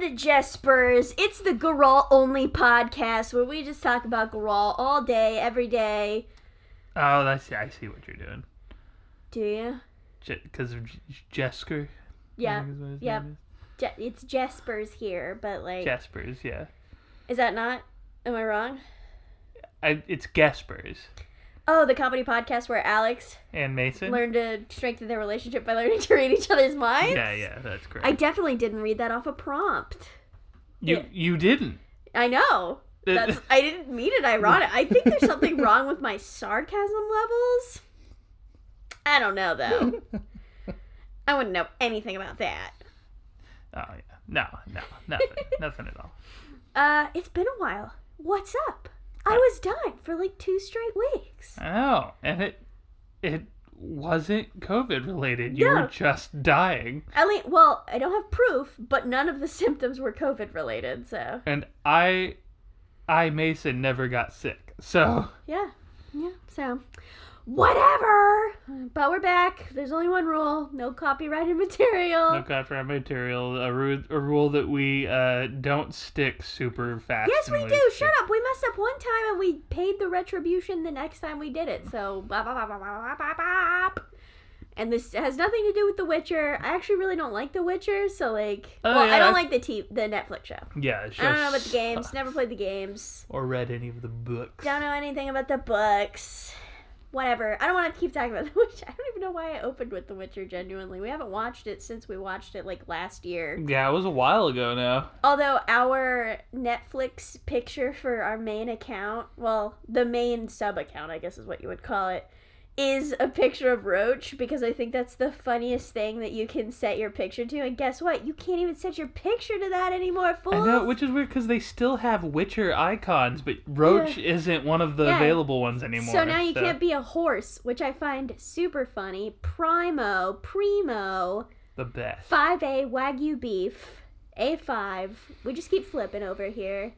the GuESPers. It's the Geralt only podcast where we just talk about Geralt all day, every day. Oh, I see what you're doing. Do you? Because of Jesker? Yeah. Yep. It's GuESPers here, but like... GuESPers, yeah. Is that not? Am I wrong? It's GuESPers. Oh, the comedy podcast where Alex and Mason learned to strengthen their relationship by learning to read each other's minds? Yeah, that's correct. I definitely didn't read that off a prompt. You didn't. I know. I didn't mean it ironic. I think there's something wrong with my sarcasm levels. I don't know, though. I wouldn't know anything about that. Oh, yeah. No, nothing at all. It's been a while. What's up? I was dying for like 2 straight weeks. I know, and it wasn't COVID related. You were just dying. Well, I don't have proof, but none of the symptoms were COVID related, so. And I Mason never got sick, so. Yeah, so. Whatever! But we're back. There's only one rule. No copyrighted material. No copyrighted material. A rule that we don't stick super fast. Yes, we do. Shut up. We messed up one time and we paid the retribution the next time we did it. So, and this has nothing to do with The Witcher. I actually really don't like The Witcher, so like... I don't like the Netflix show. Yeah, it's just... I don't know about the games. Never played the games. Or read any of the books. Don't know anything about the books. Whatever. I don't want to keep talking about The Witcher. I don't even know why I opened with The Witcher, genuinely. We haven't watched it since we watched it, like, last year. Yeah, it was a while ago now. Although our Netflix picture for our main account, well, the main sub-account, I guess is what you would call it, is a picture of Roach, because I think that's the funniest thing that you can set your picture to. And guess what? You can't even set your picture to that anymore, fools. I know, which is weird, because they still have Witcher icons, but Roach isn't one of the available ones anymore. So now you can't be a horse, which I find super funny. Primo, the best. 5A Wagyu beef, A5. We just keep flipping over here.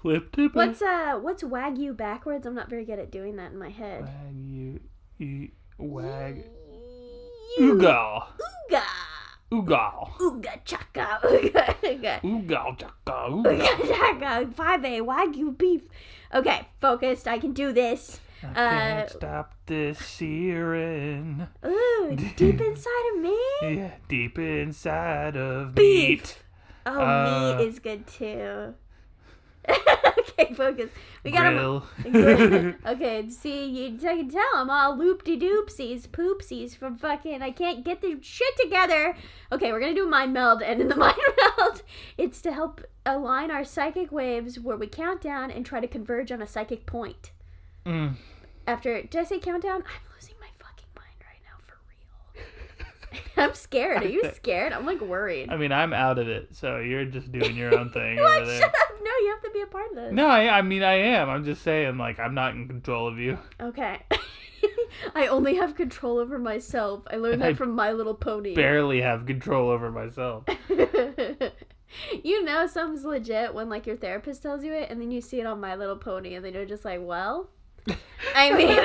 Flip tip. What's Wagyu backwards? I'm not very good at doing that in my head. Wagyu. Ugal. Ooga chaka. Ooga. Ugal chaka. Ooga chaka. 5A Wagyu beef. Okay, focused. I can do this. I can't stop this searing. Ooh, deep inside of me? Yeah, deep inside of beef. meat. Oh, meat is good too. Okay, focus. We got Grill. Okay, see, I can tell I'm all loop-de-doopsies, poopsies from fucking, I can't get the shit together. Okay, we're gonna do a mind meld, and in the mind meld, it's to help align our psychic waves where we count down and try to converge on a psychic point. After, did I say countdown? I'm losing my fucking mind right now, for real. I'm scared. Are you scared? I'm like worried. I mean, I'm out of it, so you're just doing your own thing over there. Shut up. No, you have to be a part of this. No, I mean, I am. I'm just saying, like, I'm not in control of you. Okay. I only have control over myself. I learned that from My Little Pony. Barely have control over myself. You know something's legit when, like, your therapist tells you it, and then you see it on My Little Pony, and then you're just like, well... I mean...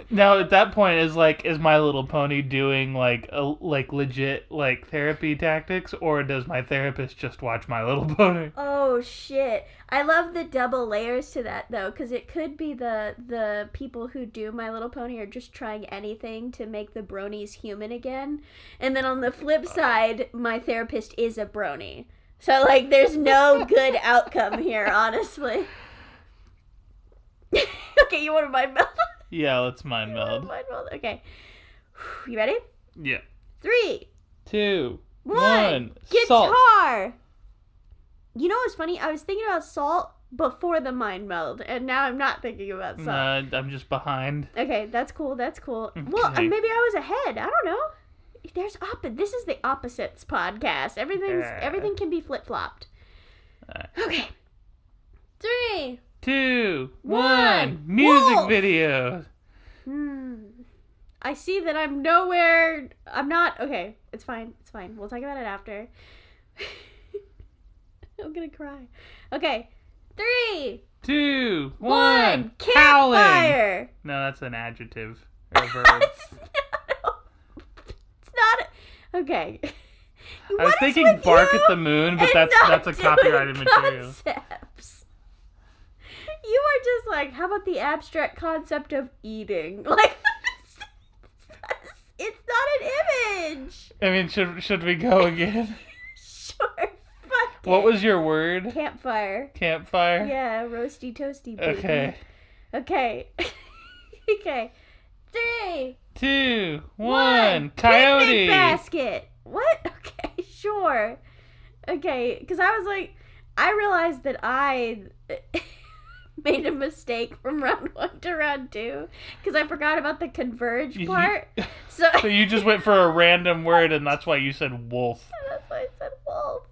Now, at that point, is My Little Pony doing, like legit, like, therapy tactics, or does my therapist just watch My Little Pony? Oh, shit. I love the double layers to that, though, because it could be the people who do My Little Pony are just trying anything to make the bronies human again. And then on the flip side, my therapist is a brony. So, like, there's no good outcome here, honestly. Okay, you want to mind meld? Yeah, let's mind meld. Okay. You ready? Yeah. 3, 2, 1. Guitar! Salt. You know what's funny? I was thinking about salt before the mind meld, and now I'm not thinking about salt. I'm just behind. Okay, that's cool. Okay. Well, maybe I was ahead. I don't know. This is the opposites podcast. Everything can be flip-flopped. Okay. 3, 2, 1. Music videos. I see that I'm nowhere. I'm not. Okay, it's fine. We'll talk about it after. I'm gonna cry. Okay. 3, 2, 1. Campfire. No, that's an adjective or a verb. It's not. Okay. I was thinking bark at the moon, but that's a copyrighted material. Concepts. You are just like, how about the abstract concept of eating? Like, it's not an image. I mean, should we go again? Sure. Fuck it. What was your word? Campfire. Campfire? Yeah, roasty toasty, baby. Okay. Okay. Okay. 3, 2, 1. Coyote. Picnic basket. What? Okay, sure. Okay, because I was like, I realized that I made a mistake from round 1 to round 2 because I forgot about the converge part. So you just went for a random word, and that's why you said wolf. That's why I said wolf.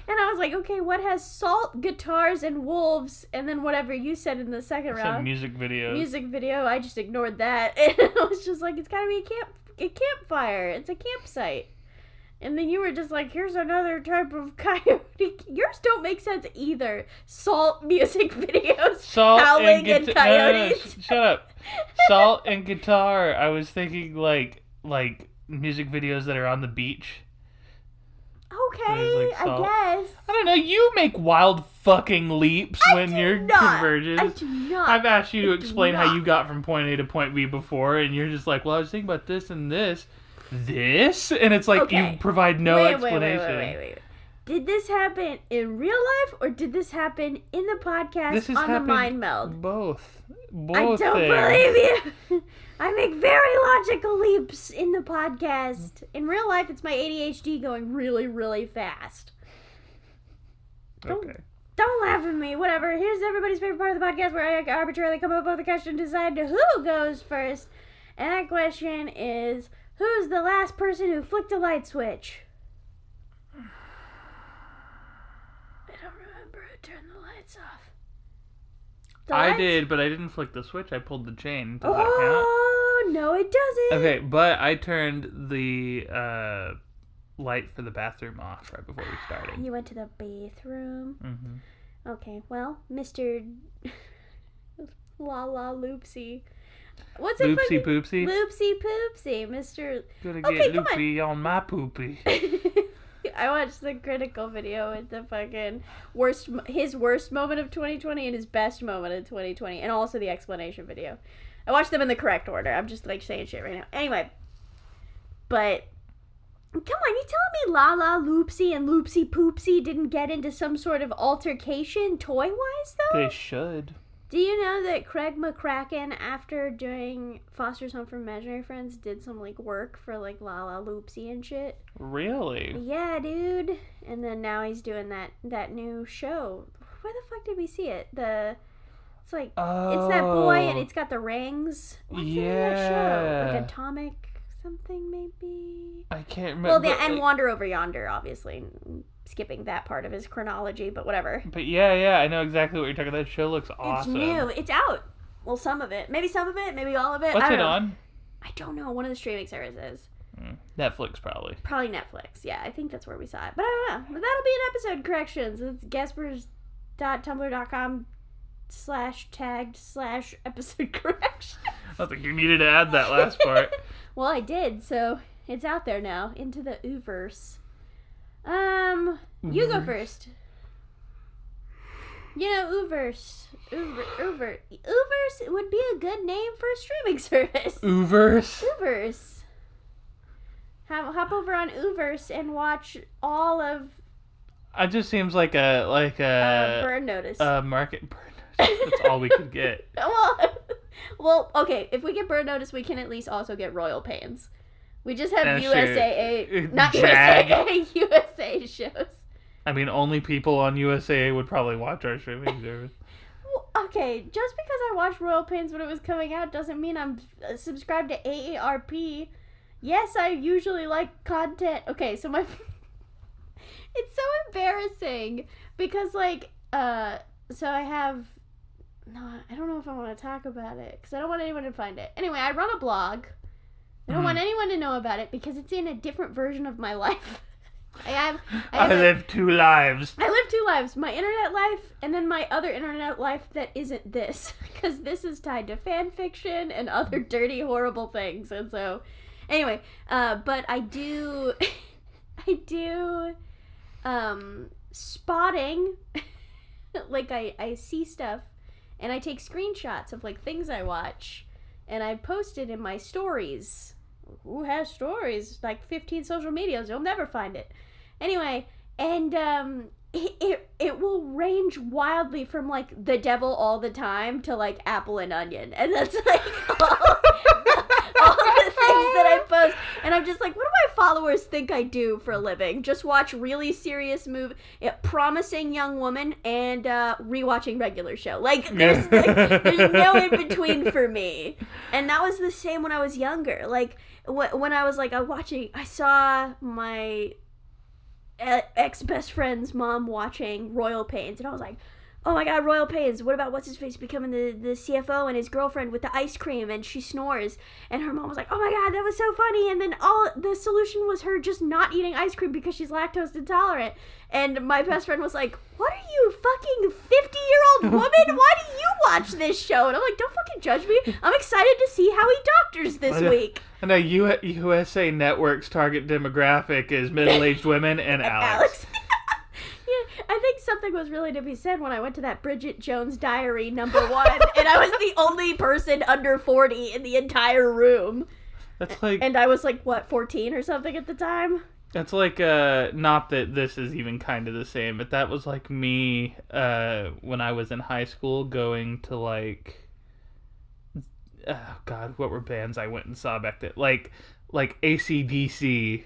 And I was like, okay, what has salt, guitars, and wolves? And then whatever you said in the second round. Said music video. Music video. I just ignored that. And I was just like, it's gotta be a campfire. It's a campsite. And then you were just like, here's another type of coyote. Yours don't make sense either. Salt music videos. Salt howling and coyotes. No, shut up. Salt and guitar. I was thinking like music videos that are on the beach. Okay, like I guess. I don't know. You make wild fucking leaps when you're converges. I do not. I've asked you to explain how you got from point A to point B before, and you're just like, well, I was thinking about this and this. This? And it's like you provide no explanation. Wait. Did this happen in real life, or did this happen in the podcast on the Mind Meld? Both. I don't believe you. I make very logical leaps in the podcast. In real life, it's my ADHD going really, really fast. Okay. Don't laugh at me. Whatever. Here's everybody's favorite part of the podcast where I arbitrarily come up with a question and decide who goes first. And that question is, who's the last person who flicked a light switch? I don't remember who turned the lights off. I did, but I didn't flick the switch. I pulled the chain. Does that count? Oh, no, it doesn't. Okay, but I turned the light for the bathroom off right before we started. You went to the bathroom? Mm-hmm. Okay, well, Mr. La La Loopsy. What's it? Loopsy Poopsy? Loopsy Poopsy, Mr. Gonna get loopy on my poopy. I watched the critical video with the fucking his worst moment of 2020 and his best moment of 2020, and also the explanation video. I watched them in the correct order. I'm just like saying shit right now. Anyway, but come on, you telling me La La Loopsy and Loopsy Poopsy didn't get into some sort of altercation toy-wise though? They should. Do you know that Craig McCracken, after doing Foster's Home for Imaginary Friends, did some, like, work for, like, La La Loopsy and shit? Really? Yeah, dude. And then now he's doing that new show. Where the fuck did we see it? It's like, it's that boy and it's got the rings. What's the name of that show? Like Atomic something, maybe? I can't remember. Well, and Wander Over Yonder, obviously. Skipping that part of his chronology, but whatever. But yeah, I know exactly what you're talking about. That show looks awesome. It's new. It's out. Well, some of it. Maybe some of it. Maybe all of it. What's it on? I don't know. One of the streaming services. Netflix, probably. Probably Netflix. Yeah, I think that's where we saw it. But I don't know. But that'll be an episode corrections. It's guespers.tumblr.com/tagged/episode corrections. I think you needed to add that last part. Well, I did, so it's out there now. Into the Ooverse. You go first. You know, Ooverse would be a good name for a streaming service. Ooverse. Hop over on Ooverse and watch all of. It just seems like a Burn Notice. Market Burn Notice. That's all we could get. Well, okay. If we get Burn Notice, we can at least also get Royal Pains. We just have USA shows. I mean, only people on USA would probably watch our streaming service. Well, okay, just because I watched Royal Pains when it was coming out doesn't mean I'm subscribed to AARP. Yes, I usually like content. Okay, so it's so embarrassing because, like, so I have... No, I don't know if I want to talk about it because I don't want anyone to find it. Anyway, I run a blog. I don't want anyone to know about it because it's in a different version of my life. I live 2 lives. I live 2 lives. My internet life and then my other internet life that isn't this. Because this is tied to fan fiction and other dirty, horrible things. And so, anyway, but I do I do spotting. Like I see stuff and I take screenshots of like things I watch and I post it in my stories. Who has stories? Like 15 social medias. You'll never find it. Anyway, and it will range wildly from like the devil all the time to like apple and onion, and that's like all the things that I post. And I'm just like, what do my followers think I do for a living? Just watch really serious promising young woman and rewatching regular show. Like there's no in between for me. And that was the same when I was younger. Like when I was like I saw my ex-best friend's mom watching Royal Pains, and I was like, oh my god, Royal Pains, what about what's-his-face becoming the CFO and his girlfriend with the ice cream and she snores? And her mom was like, oh my god, that was so funny. And then the solution was her just not eating ice cream because she's lactose intolerant. And my best friend was like, what are you, fucking 50-year-old woman? Why do you watch this show? And I'm like, don't fucking judge me. I'm excited to see how he doctors this week. I know USA Network's target demographic is middle-aged women and Alex. Yeah, I think something was really to be said when I went to that Bridget Jones Diary #1, and I was the only person under 40 in the entire room. That's like, and I was like, what, 14 or something at the time? That's like, not that this is even kind of the same, but that was like me when I was in high school going to like, oh god, what were bands I went and saw back then? Like AC/DC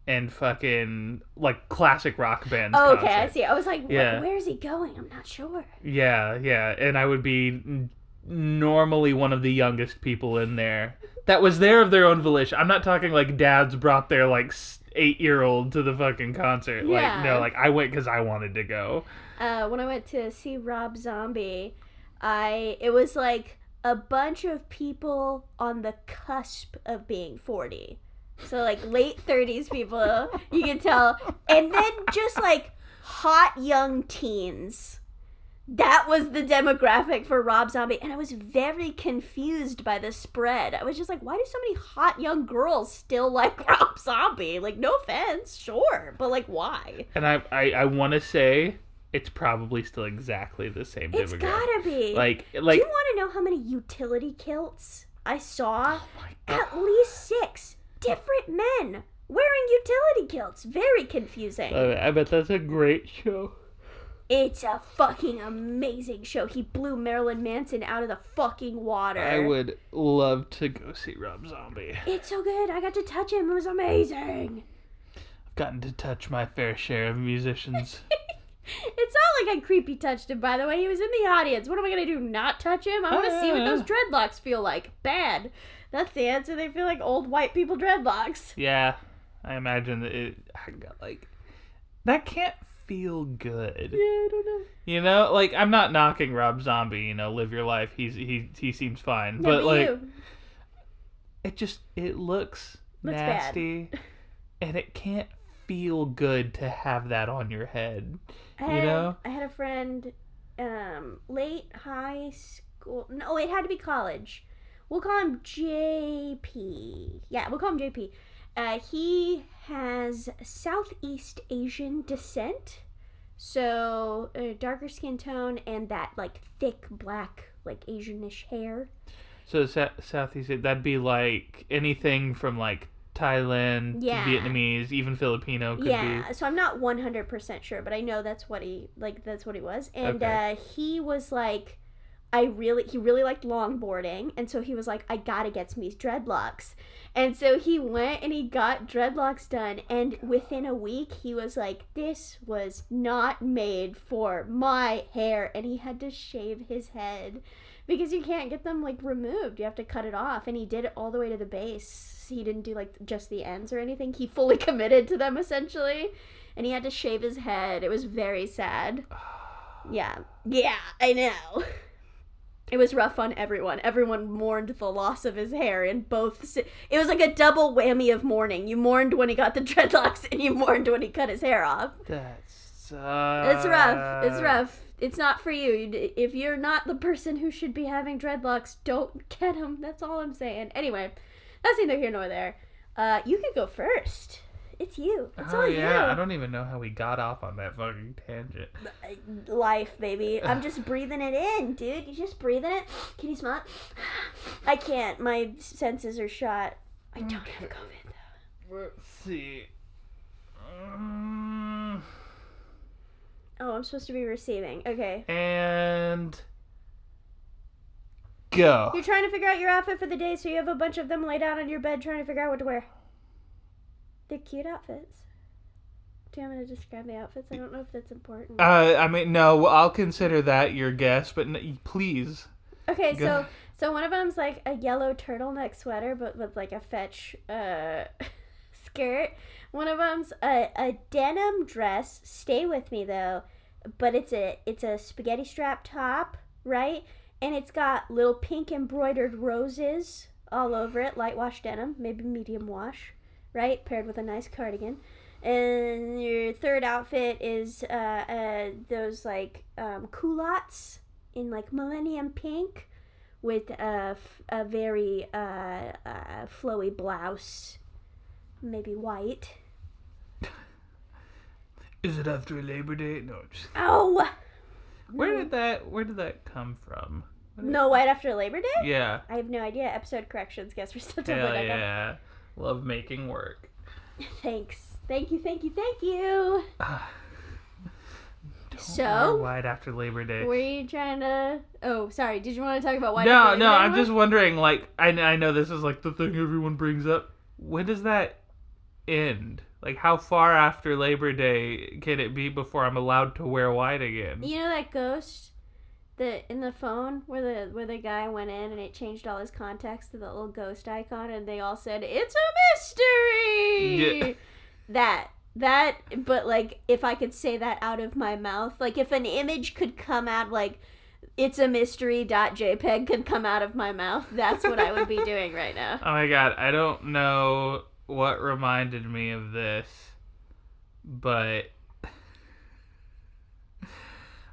and fucking like classic rock bands. Oh, concert. okay, I see. I was like, yeah. Where's he going? I'm not sure. Yeah, and I would be normally one of the youngest people in there that was there of their own volition. I'm not talking like dads brought their like 8-year-old to the fucking concert. Yeah. Like, no, like I went because I wanted to go. When I went to see Rob Zombie, it was like a bunch of people on the cusp of being 40. So, like, late 30s people, you can tell. And then just, like, hot young teens. That was the demographic for Rob Zombie. And I was very confused by the spread. I was just like, why do so many hot young girls still like Rob Zombie? Like, no offense, sure. But, like, why? And I want to say it's probably still exactly the same demographic. It's gotta be. Like, do you want to know how many utility kilts I saw? Oh my God. At least 6. Different men wearing utility kilts. Very confusing. I bet that's a great show. It's a fucking amazing show. He blew Marilyn Manson out of the fucking water. I would love to go see Rob Zombie. It's so good. I got to touch him. It was amazing. I've gotten to touch my fair share of musicians. It's not like I creepy touched him, by the way. He was in the audience. What am I going to do, not touch him? I want to see what those dreadlocks feel like. Bad. That's the answer. They feel like old white people dreadlocks. Yeah, I imagine that that can't feel good. Yeah, I don't know. You know, like, I'm not knocking Rob Zombie, you know, live your life. He seems fine. Yeah, but like, you. it looks nasty. Bad. And it can't feel good to have that on your head. You know? I had a friend, late high school. No, it had to be college. We'll call him JP. Yeah, we'll call him JP. He has Southeast Asian descent. So, darker skin tone and that, like, thick, black, like, Asianish hair. So, Southeast, that'd be, like, anything from, like, Thailand, Vietnamese, even Filipino could be. Yeah, so I'm not 100% sure, but I know that's what he was. And he was like, he really liked longboarding, and so he was like, I gotta get some of these dreadlocks. And so he went and he got dreadlocks done, and within a week he was like, this was not made for my hair, and he had to shave his head because you can't get them like removed. You have to cut it off, and he did it all the way to the base. He didn't do like just the ends or anything. He fully committed to them essentially, and he had to shave his head. It was very sad. Yeah, I know. It was rough on everyone. Everyone mourned the loss of his hair in both. It was like a double whammy of mourning. You mourned when he got the dreadlocks, and you mourned when he cut his hair off. That sucks. It's rough. It's rough. It's not for you. If you're not the person who should be having dreadlocks, don't get them. That's all I'm saying. Anyway, that's neither here nor there. You could go first. It's you. It's Oh all yeah, I you. don't even know how we got off on that fucking tangent. Life, baby. I'm just breathing it in, dude. You just breathing it. Can you smell it? I can't. My senses are shot. I don't have COVID though. Let's see. Oh, I'm supposed to be receiving. Okay. And go. You're trying to figure out your outfit for the day, so you have a bunch of them laid out on your bed trying to figure out what to wear. They're cute outfits. Do you want me to describe the outfits? I don't know if that's important. I mean, no, I'll consider that your guess, but please. Okay, Go. so one of them's like a yellow turtleneck sweater, but with like a fetch skirt. One of them's a denim dress. Stay with me though, but it's a spaghetti strap top, right? And it's got little pink embroidered roses all over it, light wash denim, maybe medium wash, right? Paired with a nice cardigan. And your third outfit is those like culottes in like millennium pink with a very flowy blouse, maybe white. Is it after Labor Day? No. Oh. Where did that come from? No, right after Labor Day? Yeah. I have no idea. Episode corrections. Guess we're still Hell doing yeah. Love making work. Thanks. Thank you. Don't So? wear white after Labor Day. Were you trying to... Oh, sorry. Did you want to talk about white No, after Labor Day I'm more? just wondering, like, I know this is, like, the thing everyone brings up. When does that end? Like, how far after Labor Day can it be before I'm allowed to wear white again? You know that ghost in the phone where the guy went in and it changed all his contacts to the little ghost icon and they all said, "It's a mystery!" Yeah. That, but, like, if I could say that out of my mouth, like, if an image could come out, like, "It's a mystery.jpg" could come out of my mouth, that's what I would be doing right now. Oh my god, I don't know what reminded me of this, but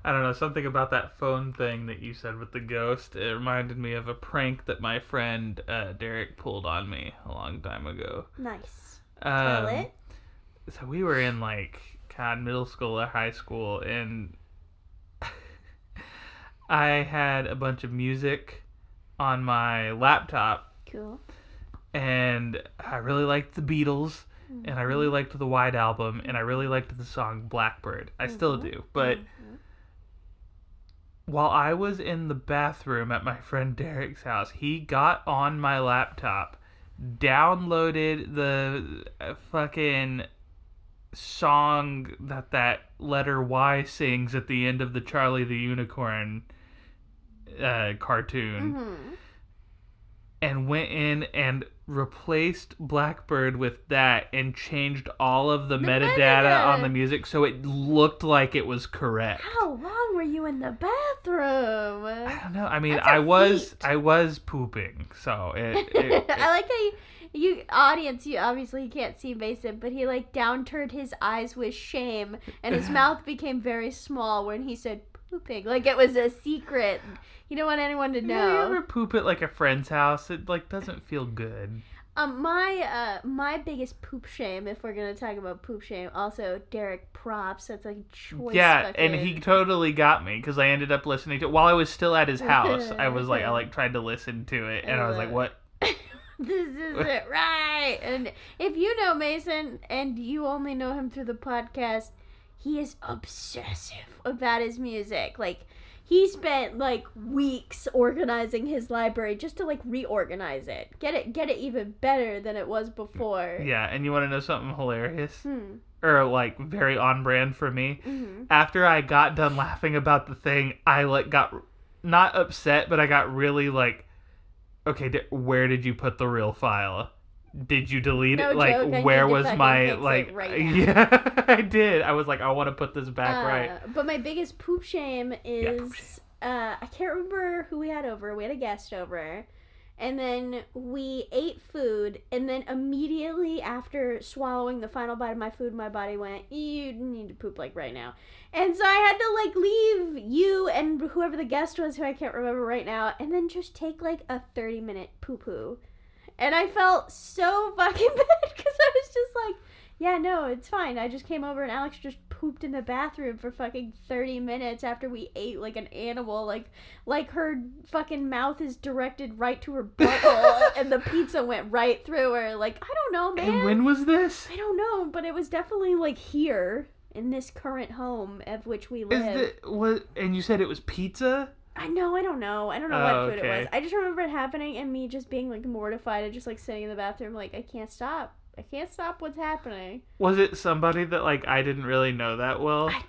I don't know, something about that phone thing that you said with the ghost, it reminded me of a prank that my friend Derek pulled on me a long time ago. Nice. Tell it. So we were in, like, middle school or high school, and I had a bunch of music on my laptop. Cool. And I really liked the Beatles, and I really liked the White Album, and I really liked the song Blackbird. I still do. But while I was in the bathroom at my friend Derek's house, he got on my laptop, downloaded the fucking song that letter Y sings at the end of the Charlie the Unicorn cartoon, and went in and replaced Blackbird with that and changed all of the metadata on the music so it looked like it was correct. How long were you in the bathroom? I don't know. I mean, That's a I was pooping, so it I like how you audience, you obviously can't see Mason, but he like downturned his eyes with shame and his mouth became very small when he said pooping, like it was a secret. You don't want anyone to know. You ever poop at like a friend's house? It like doesn't feel good. My biggest poop shame, if we're gonna talk about poop shame, also Derek props. That's like choice. Yeah, fucking... and he totally got me because I ended up listening to it while I was still at his house. I was like, I tried to listen to it, and I was like, what? This isn't right. And if you know Mason and you only know him through the podcast, he is obsessive about his music. Like, he spent like weeks organizing his library just to like reorganize it. Get it even better than it was before. Yeah, and you want to know something hilarious? Or like very on brand for me? After I got done laughing about the thing, I like got not upset, but I got really like, okay, where did you put the real file? Did you delete it? Like, joke, where was my fix like? it right now. Yeah, I did. I was like, I want to put this back right. But my biggest poop shame is poop shame. I can't remember who we had over. We had a guest over, and then we ate food, and then immediately after swallowing the final bite of my food, my body went, "You need to poop like right now," and so I had to like leave you and whoever the guest was, who I can't remember right now, and then just take like a 30-minute poo-poo. And I felt so fucking bad because I was just like, Yeah, no, it's fine. I just came over and Alex just pooped in the bathroom for fucking 30 minutes after we ate like an animal. Like her fucking mouth is directed right to her butthole and the pizza went right through her. Like, I don't know, man. And when was this? I don't know, but it was definitely like here in this current home of which we live. And you said it was pizza? I don't know. I don't know what food it was. I just remember it happening and me just being like mortified and just like sitting in the bathroom like, I can't stop what's happening. Was it somebody that like I didn't really know that well? I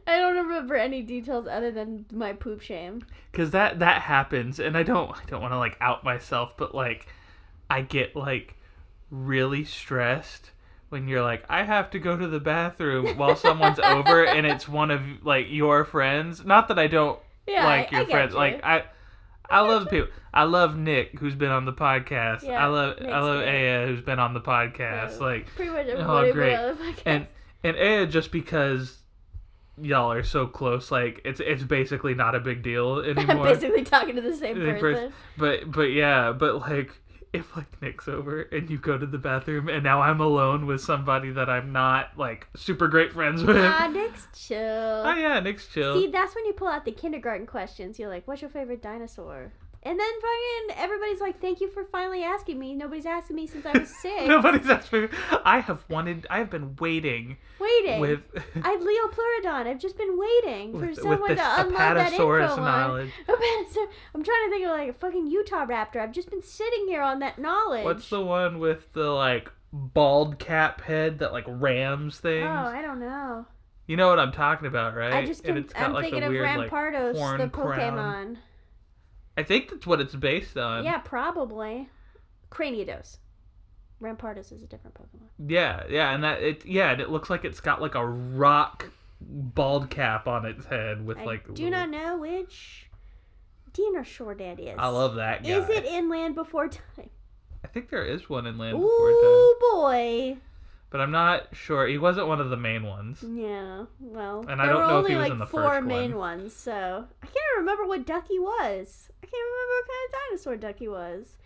don't remember any details other than my poop shame. Because that happens, and I don't want to like out myself, but like I get like really stressed when you're like, I have to go to the bathroom while someone's over and it's one of like your friends. Not that I don't like your friends. You. Like I love people. I love Nick, who's been on the podcast. Yeah, I love Aya, who's been on the podcast. Yeah, like pretty much everybody great. On the podcast. And Aya, just because y'all are so close, like it's basically not a big deal anymore. I'm basically talking to the same person. But yeah, but like if like Nick's over and you go to the bathroom and now I'm alone with somebody that I'm not like super great friends with. Nick's chill. Oh yeah, Nick's chill. See, that's when you pull out the kindergarten questions. You're like, what's your favorite dinosaur? And then fucking everybody's like, thank you for finally asking me. Nobody's asking me since I was 6. Nobody's asked me. I have been waiting. With I Leopleurodon. I've just been waiting for someone to unload that info knowledge. I'm trying to think of like a fucking Utah raptor. I've just been sitting here on that knowledge. What's the one with the like bald cap head that like rams things? Oh, I don't know. You know what I'm talking about, right? I'm thinking of Rampardos, like, the Pokemon. Crown. I think that's what it's based on. Yeah, probably. Cranidos. Rampardos is a different Pokemon. Yeah, and it looks like it's got like a rock bald cap on its head with I do not know which dinosaur that is. I love that guy. Is it in Land Before Time? I think there is one in Land Before Time. Ooh, boy. But I'm not sure. He wasn't one of the main ones. Yeah, well. And I don't know if he was in the first one. There were only like 4 main ones, so. I can't remember what duck he was. I can't remember what kind of dinosaur duck he was.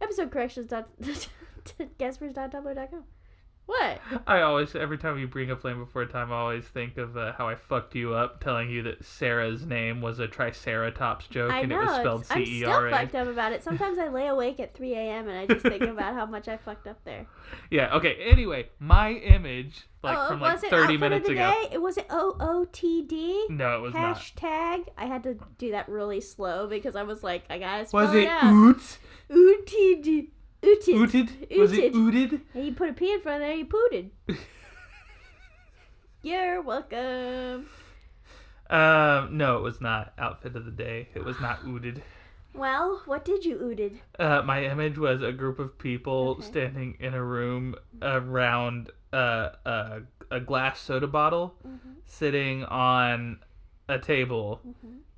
Episode corrections. GuESPers.tumblr.com. What? I always, every time you bring up Land Before Time, I always think of how I fucked you up telling you that Sarah's name was a Triceratops joke and it was spelled C-E-R-A. I'm still fucked up about it. Sometimes I lay awake at 3 a.m. and I just think about how much I fucked up there. Yeah, okay. Anyway, my image, from like 30 minutes ago. Was it OOTD? No, it was not. Hashtag. I had to do that really slow because I was like, I gotta spell was it out. Was it OOTD? Ooted. Was it ooted? Hey, you put a P in front of there, you pooted. You're welcome. No, it was not outfit of the day. It was not ooted. Well, what did you ooted? My image was a group of people standing in a room around a glass soda bottle, sitting on a table,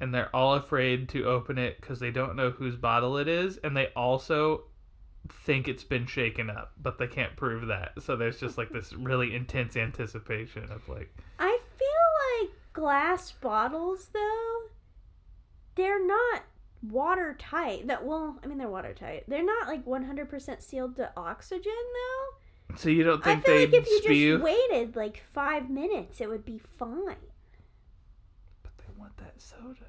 and they're all afraid to open it because they don't know whose bottle it is, and they also think it's been shaken up, but they can't prove that. So there's just like this really intense anticipation of like. I feel like glass bottles though, they're not watertight. They're watertight. They're not like 100% sealed to oxygen though. So you don't think I feel they'd like if you spew? just waited like 5 minutes, it would be fine. But they want that soda.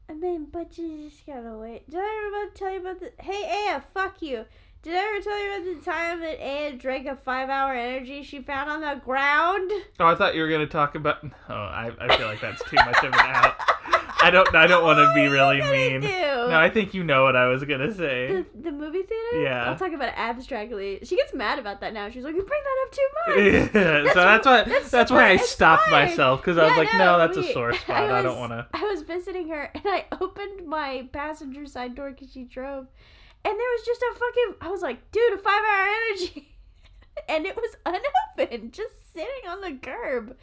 I mean, but you just gotta wait. Did I ever tell you about the... Hey, Aya, fuck you. Did I ever tell you about the time that Aya drank a 5-hour energy she found on the ground? Oh, I thought you were going to talk about... Oh, I feel like that's too much of an out. I don't want to be really mean. No, I think you know what I was going to say. The movie theater? Yeah. I'll talk about it abstractly. She gets mad about that now. She's like, you bring that up too much. Yeah, that's why I stopped myself, because I was like, no, that's a sore spot. I don't want to... I was visiting her, and I opened my passenger side door because she drove, and there was just a fucking... I was like, dude, a 5-hour energy. And it was unopened, just sitting on the curb.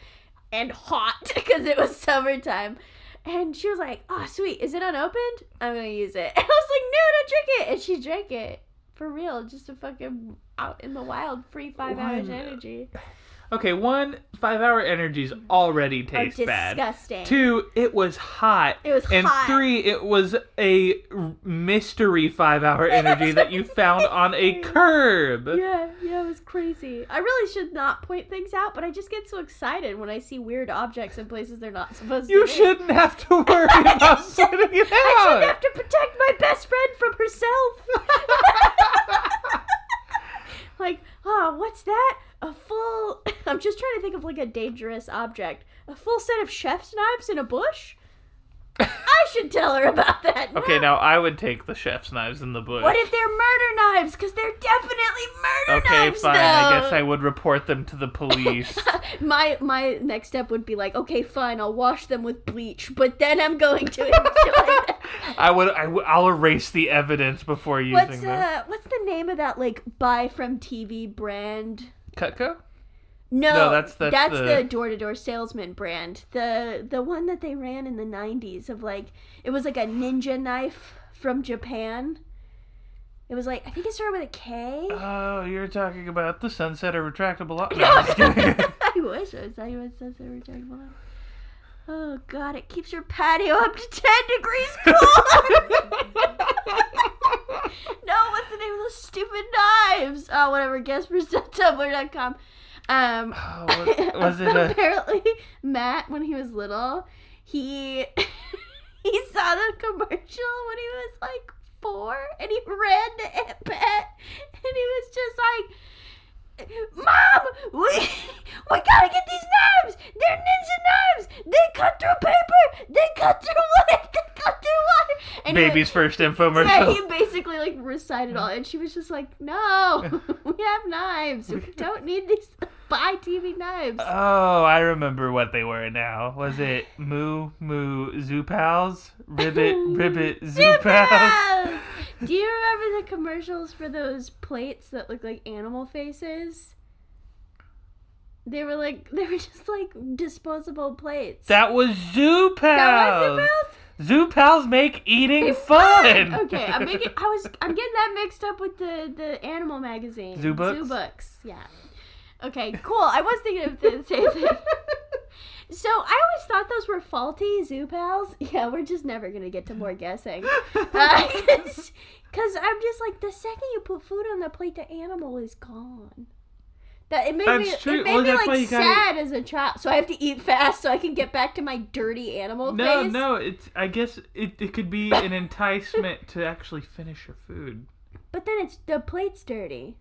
And hot, because it was summertime. And she was like, oh, sweet. Is it unopened? I'm going to use it. And I was like, no, don't drink it. And she drank it. For real. Just a fucking out in the wild free 5 hours energy. Okay, 1, 5-hour energies already taste bad. Disgusting. 2, it was hot. It was and hot. 3, it was a mystery 5-hour energy that you found on a curb. Yeah, it was crazy. I really should not point things out, but I just get so excited when I see weird objects in places they're not supposed to You be. shouldn't have to worry about pointing it out. I shouldn't have to protect my best friend from herself. Like, oh, what's that? A full... I'm just trying to think of like a dangerous object. A full set of chef's knives in a bush? I should tell her about that. No. Okay, now I would take the chef's knives in the bush. What if they're murder knives? Because they're definitely murder Okay, knives, fine. though. I guess I would report them to the police. My next step would be like, okay, fine, I'll wash them with bleach, but then I'm going to enjoy them. I'll erase the evidence before using them. What's the name of that, like, buy from TV brand? Cutco? No, that's the door-to-door salesman brand. The one that they ran in the 90s of, like, it was like a ninja knife from Japan. It was like, I think it started with a K. Oh, you're talking about the Sunsetter retractable. I wish I was talking about Sunset retractable. Oh, God, it keeps your patio up to 10 degrees cool. No, what's the name of those stupid knives? Oh, whatever, GuESPers.tumblr.com. Was it apparently Matt, when he was little, he saw the commercial when he was like 4, and he ran to Aunt Pat, and he was just like, Mom, we gotta get these knives. They're ninja knives. They cut through paper. They cut through wood. They cut through water. And Baby's first infomercial. Yeah, he basically like recited all, and she was just like, "No, we have knives. We don't need these buy TV knives." Oh, I remember what they were now. Was it Moo Zoo Pals? Ribbit Zoo Pals? Do you remember the commercials for those plates that look like animal faces? They were just like disposable plates. That was Zoo Pals. That was Zoo Pals? Zoo Pals make eating fun. Okay, I'm getting that mixed up with the animal magazine. Zoo Books? Zoo Books, yeah. Okay, cool. I was thinking of the same thing. So, I always thought those were faulty Zoo Pals. Yeah, we're just never going to get to more guessing. Because I'm just like, the second you put food on the plate, the animal is gone. It made me like sad as a child. So I have to eat fast so I can get back to my dirty animal face. No, I guess it could be an enticement to actually finish your food. But then the plate's dirty.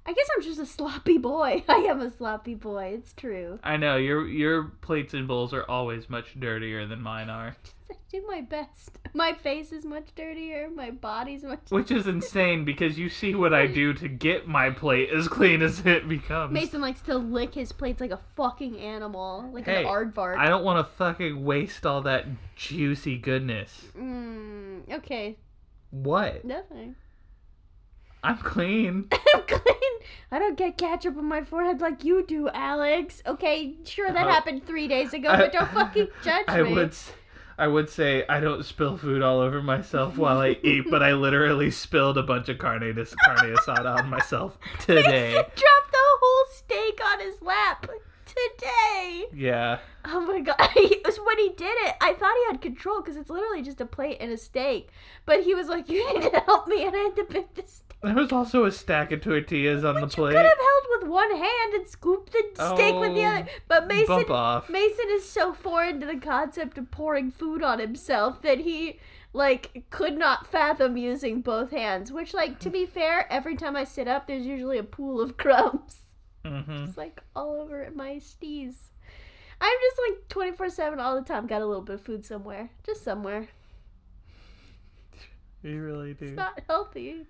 I guess I'm just a sloppy boy. I am a sloppy boy. It's true. I know your plates and bowls are always much dirtier than mine are. I do my best. My face is much dirtier. My body's much dirtier. Which is insane because you see what I do to get my plate as clean as it becomes. Mason likes to lick his plates like a fucking animal, like an aardvark. I don't want to fucking waste all that juicy goodness. Okay. What? Nothing. I'm clean. I'm clean. I don't get ketchup on my forehead like you do, Alex. Okay, sure, that happened 3 days ago, but don't fucking judge me. I would say I don't spill food all over myself while I eat, but I literally spilled a bunch of carne asada on myself today. Mason dropped the whole steak on his lap today. Yeah. Oh my god. When he did it, I thought he had control because it's literally just a plate and a steak. But he was like, you need to help me, and I had to pick the steak. There was also a stack of tortillas on the plate. You could have held with one hand and scooped the steak with the other. But Mason is so foreign to the concept of pouring food on himself that he, like, could not fathom using both hands. Which, like, to be fair, every time I sit up, there's usually a pool of crumbs. Mm-hmm. Just, like, all over my steez. I'm just, like, 24/7 all the time. Got a little bit of food somewhere. Just somewhere. You really do. It's not healthy.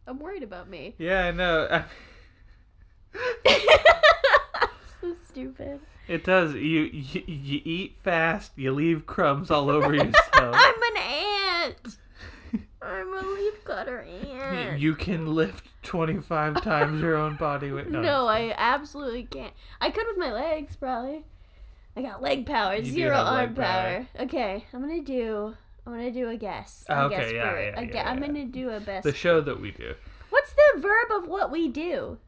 I'm worried about me. Yeah, I know. So stupid. It does. You eat fast. You leave crumbs all over yourself. I'm an ant. I'm a leafcutter ant. You can lift 25 times your own body weight. No, I absolutely can't. I could with my legs, probably. I got leg power, zero arm power. Okay, I'm gonna do a guess. Okay, I'm gonna do a best. The show that we do. What's the verb of what we do?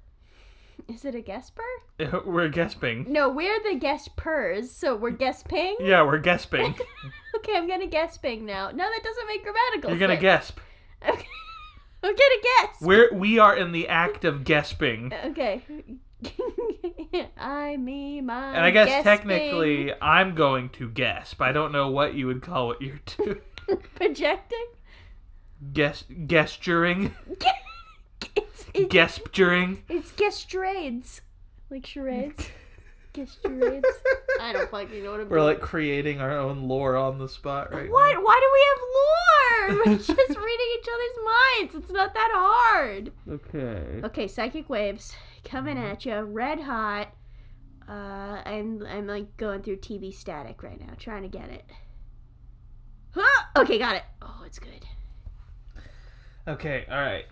Is it a GuESPer? We're guesping. No, we're the GuESPers, so we're guesping? Yeah, we're guesping. Okay, I'm gonna guesping now. No, that doesn't make grammatical sense. You're gonna guesp. Okay. I'm gonna guess. We are in the act of guesping. Okay. I, me, my. And I guess guesping. technically I'm going to guesp. I don't know what you would call what you're doing. Projecting? Gesturing? It's Gesturing? It's gestrades. Like charades. Gestrades. I don't fucking know what I'm We're doing. like creating our own lore on the spot right What? now. Why do we have lore? We're just reading each other's minds. It's not that hard. Okay. Okay, psychic waves coming at you, red hot. I'm like going through TV static right now, trying to get it. Huh! Okay, got it. Oh, it's good. Okay, alright.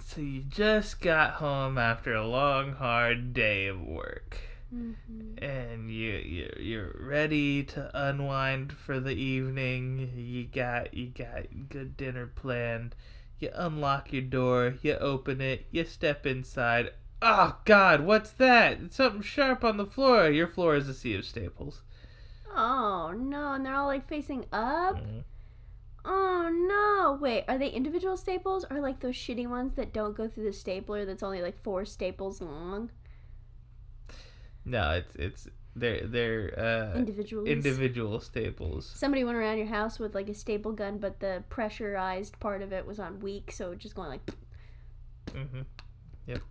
So you just got home after a long, hard day of work. Mm-hmm. And you're ready to unwind for the evening. You got good dinner planned. You unlock your door, you open it, you step inside. Oh God, what's that? It's something sharp on the floor. Your floor is a sea of staples. Oh no, and they're all like facing up? Mm-hmm. Oh no. Wait, are they individual staples or like those shitty ones that don't go through the stapler that's only like 4 staples long? No, they're individual staples. Somebody went around your house with like a staple gun, but the pressurized part of it was on weak, so it just going like. Mm-hmm. Yep.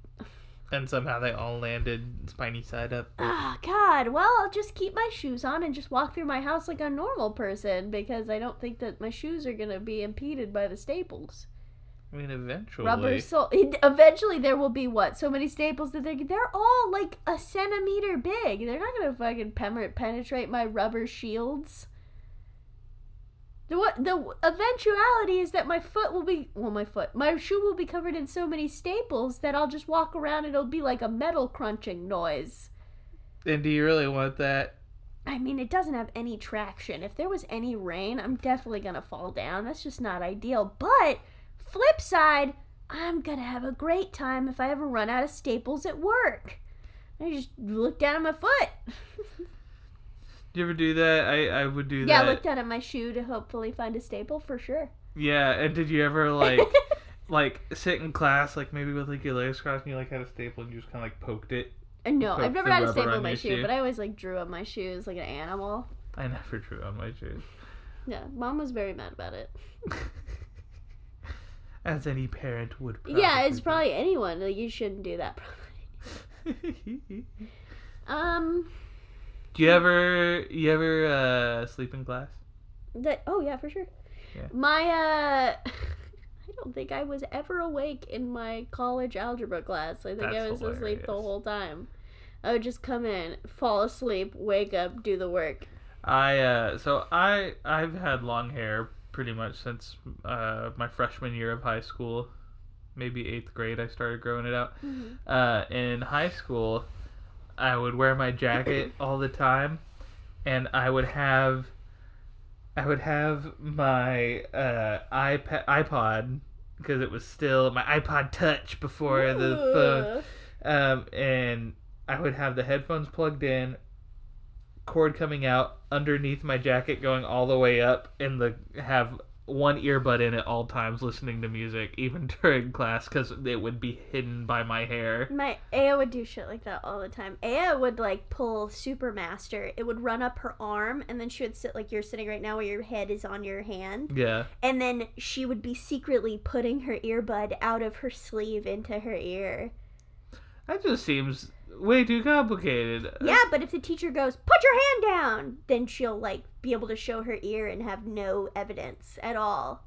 And somehow they all landed spiny side up. Ah, God. Well, I'll just keep my shoes on and just walk through my house like a normal person because I don't think that my shoes are gonna be impeded by the staples. I mean, eventually. Eventually, there will be what? So many staples that they're all like a centimeter big. They're not gonna fucking penetrate my rubber shields. The eventuality is that my shoe will be covered in so many staples that I'll just walk around and it'll be like a metal crunching noise. And do you really want that? I mean, it doesn't have any traction. If there was any rain, I'm definitely gonna fall down. That's just not ideal. But flip side, I'm gonna have a great time if I ever run out of staples at work. I just look down at my foot. Do you ever do that? I would do that. Yeah, I look down at my shoe to hopefully find a staple for sure. Yeah, and did you ever like sit in class like maybe with like your legs crossed and you like had a staple and you just kind of like poked it? No, I've never had a staple in my shoe, but I always like drew on my shoes like an animal. I never drew on my shoes. Yeah, Mom was very mad about it. As any parent would probably. Yeah, it's probably anyone. Like, you shouldn't do that probably. Do you ever sleep in class? Oh yeah, for sure. Yeah. I don't think I was ever awake in my college algebra class. I think I was asleep the whole time. I would just come in, fall asleep, wake up, do the work. I've had long hair pretty much since my freshman year of high school. Maybe 8th grade I started growing it out. Mm-hmm. In high school, I would wear my jacket all the time, and I would have my iPod, because it was still my iPod Touch before the phone, and I would have the headphones plugged in, cord coming out underneath my jacket going all the way up, and have one earbud in at all times listening to music, even during class, because it would be hidden by my hair. My Aya would do shit like that all the time. Aya would like pull Supermaster. It would run up her arm, and then she would sit like you're sitting right now where your head is on your hand. Yeah. And then she would be secretly putting her earbud out of her sleeve into her ear. That just seems way too complicated. Yeah, but if the teacher goes, put your hand down, then she'll like be able to show her ear and have no evidence at all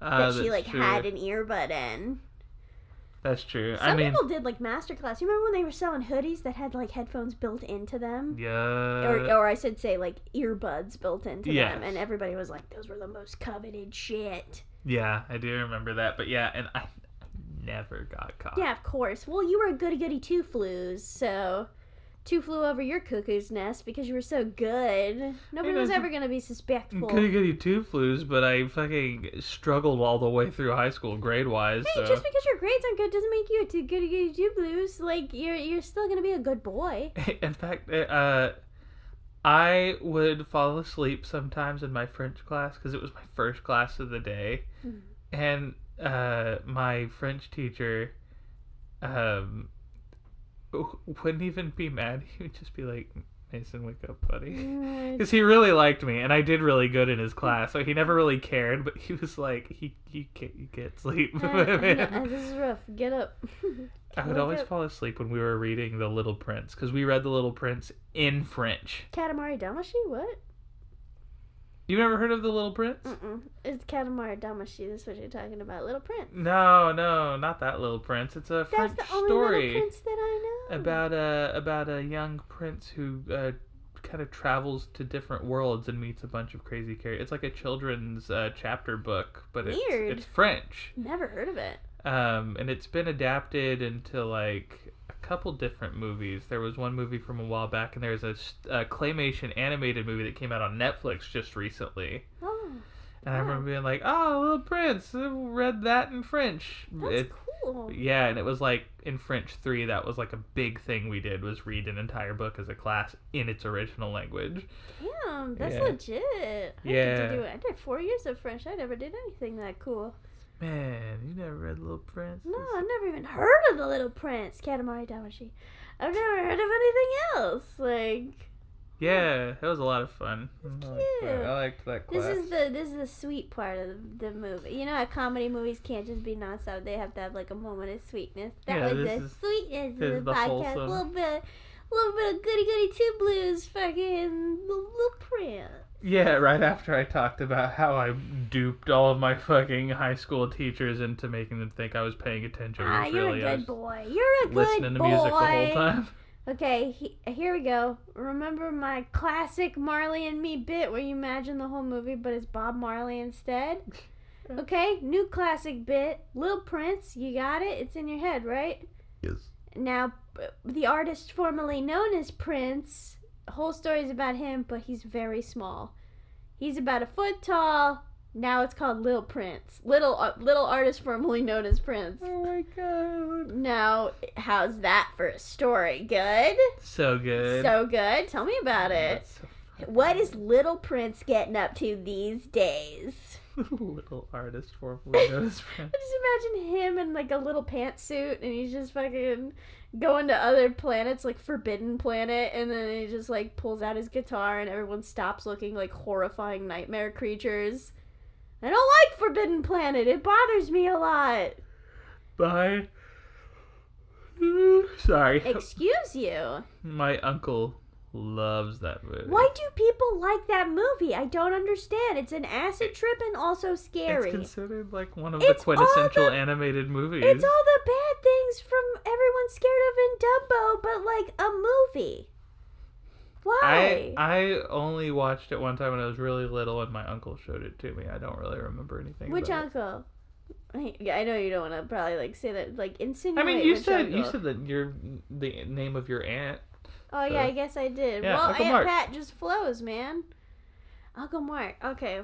that she like had an earbud in. That's true. Some people did like masterclass. You remember when they were selling hoodies that had like headphones built into them? Yeah. Or I should say like earbuds built into them, and everybody was like, those were the most coveted shit. Yeah, I do remember that. But yeah, and I never got caught. Yeah, of course. Well, you were a goody-goody two-flues, so Two Flew Over Your Cuckoo's Nest because you were so good. Nobody was ever going to be suspectful. Couldn't get you two flues, but I fucking struggled all the way through high school grade-wise. Hey, just because your grades aren't good doesn't make you a too good to get two blues. Like, you're still going to be a good boy. In fact, I would fall asleep sometimes in my French class because it was my first class of the day. And my French teacher wouldn't even be mad. He would just be like, Mason, wake up, buddy. Because he really liked me, and I did really good in his class, so he never really cared, but he was like, you can't sleep. This is rough. Get up. I would always fall asleep when we were reading The Little Prince, because we read The Little Prince in French. Katamari Damacy? What? You never heard of The Little Prince? It's Katamari Damacy. That's what you're talking about. Little Prince. No, not that Little Prince. It's a French That's the only story Little Prince that I know. about a young prince who kind of travels to different worlds and meets a bunch of crazy characters. It's like a children's chapter book, but Weird. it's French. Never heard of it. And it's been adapted into like a couple different movies. There was one movie from a while back, and there's a claymation animated movie that came out on Netflix just recently. Oh. And I remember being like, "Oh, Little Prince, I read that in French." That's cool. Yeah, and it was like in French 3, that was like a big thing we did, was read an entire book as a class in its original language. Damn, that's legit. I did 4 years of French. I never did anything that cool. Man, you never read Little Prince? No, I've never even heard of The Little Prince, Katamari Damacy. I've never heard of anything else. Like, yeah, that was a lot of fun. I liked that class. This is the sweet part of the movie. You know how comedy movies can't just be nonstop. They have to have like a moment of sweetness. That was the sweetness of the podcast. A little bit of goody two blues, fucking Little Prince. Yeah, right after I talked about how I duped all of my fucking high school teachers into making them think I was paying attention. You're a good boy. You're a good boy. Listening to music the whole time. Okay, here we go. Remember my classic Marley and Me bit where you imagine the whole movie, but it's Bob Marley instead? Okay, new classic bit. Lil Prince, you got it? It's in your head, right? Yes. Now, the artist formerly known as Prince, the whole story is about him, but he's very small. He's about 1 foot tall. Now it's called Lil Prince. Little artist formerly known as Prince. Oh my god. Now, how's that for a story? Good? So good. So good? Tell me about it. What is Little Prince getting up to these days? Little artist formerly known as Prince. I just imagine him in like a little pantsuit and he's just fucking going to other planets, like Forbidden Planet, and then he just like pulls out his guitar and everyone stops looking like horrifying nightmare creatures. I don't like Forbidden Planet. It bothers me a lot. Bye. Sorry. Excuse you. My uncle loves that movie. Why do people like that movie? I don't understand. It's an acid trip and also scary. It's considered like one of the quintessential animated movies. It's all the bad things from everyone's scared of in Dumbo, but like a movie. Why? I only watched it one time when I was really little, and my uncle showed it to me. I don't really remember anything. Which about uncle? I know you don't want to probably like say that, like insinuate. I mean, you said uncle. that the name of your aunt. Oh yeah, I guess I did. Yeah, well, Uncle Aunt Mark. Pat just flows, man. Uncle Mark. Okay.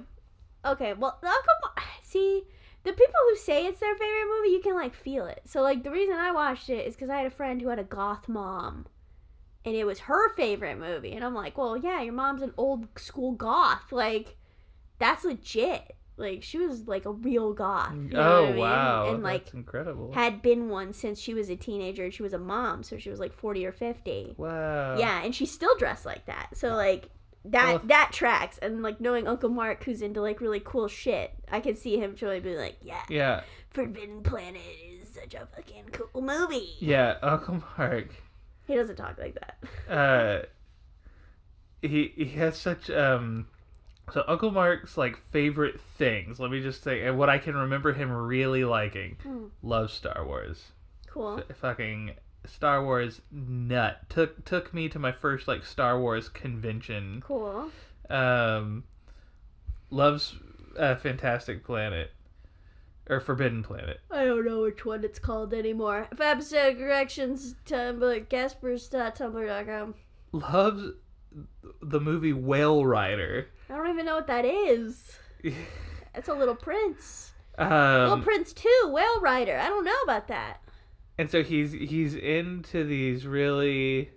Well, Uncle Mark. See, the people who say it's their favorite movie, you can like feel it. So like the reason I watched it is because I had a friend who had a goth mom. And it was her favorite movie. And I'm like, well, yeah, your mom's an old school goth. Like, that's legit. Like, she was like a real goth. You know what I mean? Wow. And like, that's incredible. had been one since she was a teenager. And she was a mom. So she was like 40 or 50. Wow. Yeah. And she's still dressed like that. So like, that tracks. And like, knowing Uncle Mark, who's into like really cool shit, I could see him truly be like, yeah. Forbidden Planet is such a fucking cool movie. Yeah, Uncle Mark. He doesn't talk like that. He has such so Uncle Mark's like favorite things. Let me just say, and what I can remember him really liking, loves Star Wars. Cool. Fucking Star Wars nut. Took me to my first like Star Wars convention. Or Forbidden Planet. I don't know which one it's called anymore. For episode corrections, Tumblr, GuESPers.tumblr.com. Loves the movie Whale Rider. I don't even know what that is. It's a Little Prince. Little Prince 2, Whale Rider. I don't know about that. And so he's into these really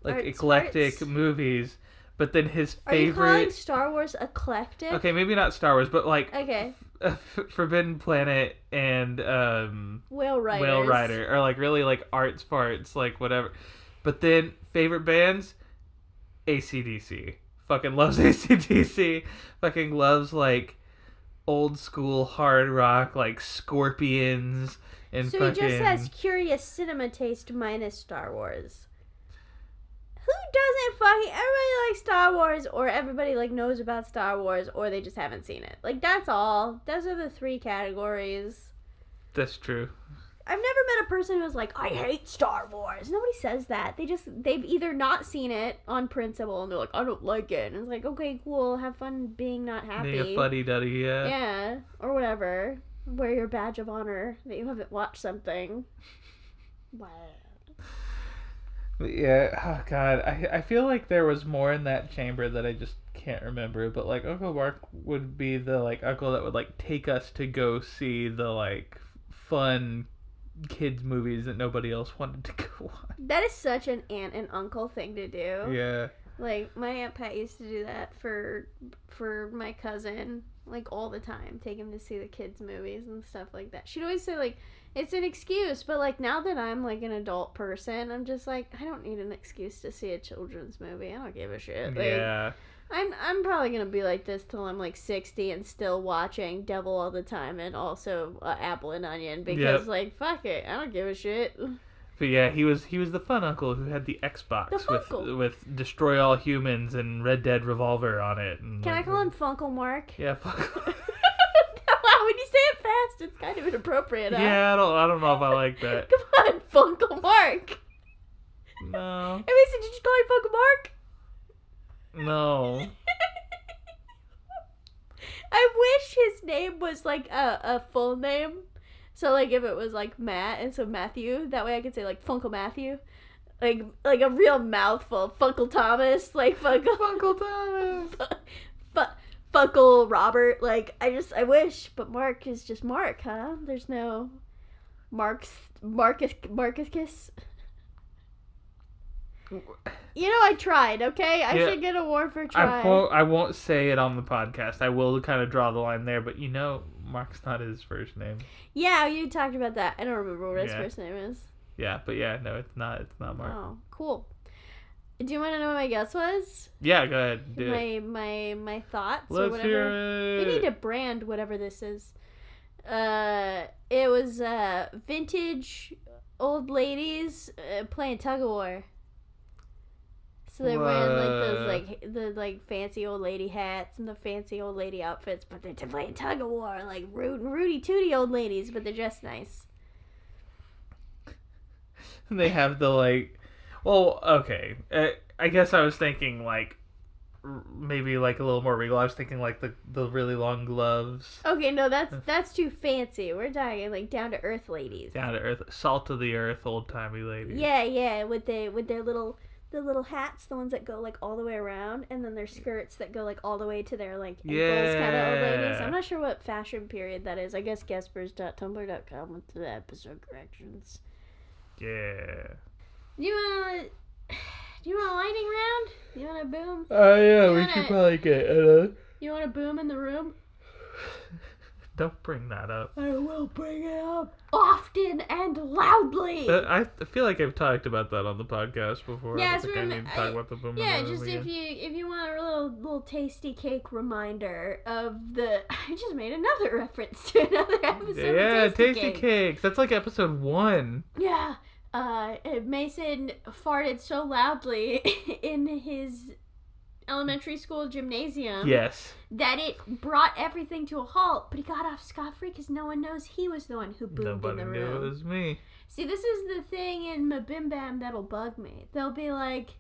eclectic movies, but then his favorite. Are you calling Star Wars eclectic? Okay, maybe not Star Wars, but okay. Forbidden Planet and Whale Rider are really arts farts, whatever. But then favorite bands, AC/DC. Fucking loves AC/DC. Fucking loves old school hard rock Scorpions. And so he just has curious cinema taste minus Star Wars. Who doesn't everybody likes Star Wars, or everybody knows about Star Wars, or they just haven't seen it. That's all. Those are the 3 categories. That's true. I've never met a person who's I hate Star Wars. Nobody says that. They've either not seen it on principle, and they're I don't like it. And it's okay, cool, have fun being not happy. Being a fuddy-duddy, yeah. Yeah, or whatever. Wear your badge of honor that you haven't watched something. Wow. Yeah, oh god, I feel like there was more in that chamber that I just can't remember, but Uncle Mark would be the uncle that would take us to go see the fun kids movies that nobody else wanted to go watch. That is such an aunt and uncle thing to do. Yeah. My Aunt Pat used to do that for my cousin, all the time. Take him to see the kids' movies and stuff like that. She'd always say, it's an excuse, but, now that I'm, an adult person, I'm just I don't need an excuse to see a children's movie. I don't give a shit. Yeah. I'm probably gonna be like this till I'm 60 and still watching Devil all the time and also Apple and Onion because fuck it, I don't give a shit. But yeah, he was the fun uncle who had the Xbox with Destroy All Humans and Red Dead Revolver on it. And Can I call him Funkle Mark? Yeah, Funkle. When you say it fast, it's kind of inappropriate. Huh? Yeah, I don't know if I like that. Come on, Funkle Mark. No. Mason, did you call him Funkle Mark? No. I wish his name was a full name. So if it was Matt and so Matthew, that way I could say Funkle Matthew. Like a real mouthful. Funkle Thomas, Funkle Thomas. Funkle Robert, I wish, but Mark is just Mark, huh? There's no Marcus. I tried, okay? I should get a award for trying. I won't say it on the podcast. I will kind of draw the line there, but Mark's not his first name. Yeah, you talked about that. I don't remember what his first name is. Yeah, but no, it's not Mark. Oh, cool. Do you want to know what my guess was? Yeah, go ahead. Do my thoughts Let's or whatever. Hear it. We need to brand whatever this is. It was vintage old ladies playing tug of war. So they're wearing the fancy old lady hats and the fancy old lady outfits, but they're playing tug of war Rudy Tooty old ladies, but they're dressed nice. They have the well, okay. I guess I was thinking maybe a little more regal. I was thinking the really long gloves. Okay, no, that's too fancy. We're talking down to earth ladies. Down to earth, salt of the earth, old timey ladies. Yeah, with their little hats, the ones that go all the way around, and then their skirts that go all the way to their ankles, kind of old ladies. I'm not sure what fashion period that is. I guess GuESPers.tumblr.com with the episode corrections. Yeah. Do you want a lightning round? You want a boom? Yeah, we should probably get You want a boom in the room? Don't bring that up. I will bring it up often and loudly. I feel like I've talked about that on the podcast before. Yeah, I don't think I need to talk about the boom. Yeah, just if you want a little tasty cake reminder of the. I just made another reference to another episode. Yeah, of tasty cakes. That's episode 1. Yeah. Mason farted so loudly in his elementary school gymnasium. Yes. That it brought everything to a halt, but he got off scot-free because no one knows he was the one who boomed in the room. Nobody knew it was me. See, this is the thing in Mabim Bam that'll bug me. They'll be like,